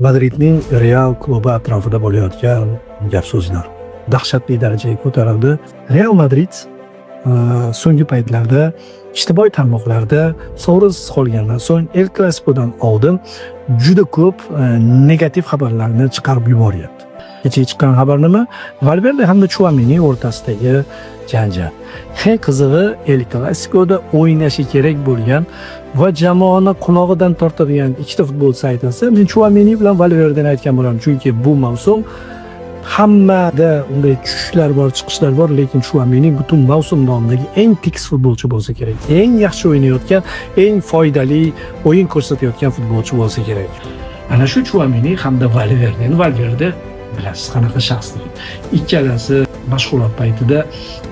Madridning Real klubi atrofida bo'layotgan gap-so'zlar dahshatli darajaga ko'tarildi. Real Madrid so'nggi paytlarda ijtimoiy tarmoqlarda sovrinsiz qolgandan so'ng El Clasico'dan oldin juda ko'p negativ xabarlarni chiqarib yuboryapti. Kecha chiqqan xabar nima? Valverde hamda Chouameni o'rtasidagi janjal. Eng qizig'i, El Clasico'da o'ynashi kerak bo'lgan va jamoani qulog'idan tortadigan ikkita futbolchi aytilsa, men Chouameni bilan Valverdeni aytgan bo'laman, chunki bu mavsum hammada unday tushishlar bor, chiqishlar bor, lekin Chouameni butun mavsum davomidagi eng tekis futbolchi bo'lsa kerak. Eng yaxshi o'ynayotgan, eng foydali o'yin ko'rsatayotgan futbolchi bo'lsa kerak. Ana shu Chouameni hamda Valverde bilasiz qanaqa shaxslar. Ikkalasi mashg'ulot paytida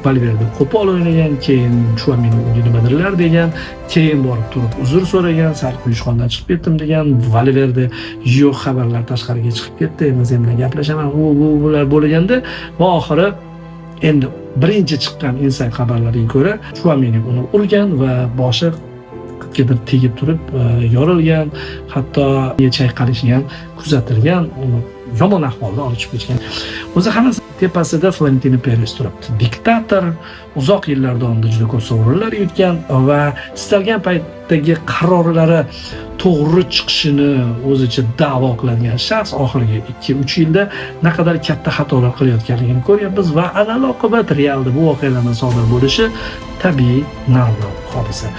Valverde qo'pol o'ynagan, keyin Chouameni unga nimadirlar degan, keyin borib turib uzr so'ragan, sal quyishqondan chiqib ketdim degan, Valverde yo'q, xabarlar tashqariga chiqib ketdi, endi sen bilan gaplashaman, bular bo'lganda va oxiri endi birinchi chiqqan inside xabarlariga ko'ra Chouameni uni urgan va boshi qitgadir tegib turib yorilgan, hatto chayqalishi ham kuzatilgan, yomon ahvolda olib chiqib ketgan. O'zi hammasi tepasida Florentino Perez turibdi. Diktator, uzoq yillar davomida juda ko'p sovrinlar yutgan va istalgan paytdagi qarorlari to'g'ri chiqishini o'zicha da'vo qiladigan shaxs oxirgi 2-3 yilda naqadar katta xatolar qilayotganligini ko'ryapmiz va alal oqibat Realda bu voqealarning sodir bo'lishi tabiiy, normal hodisa.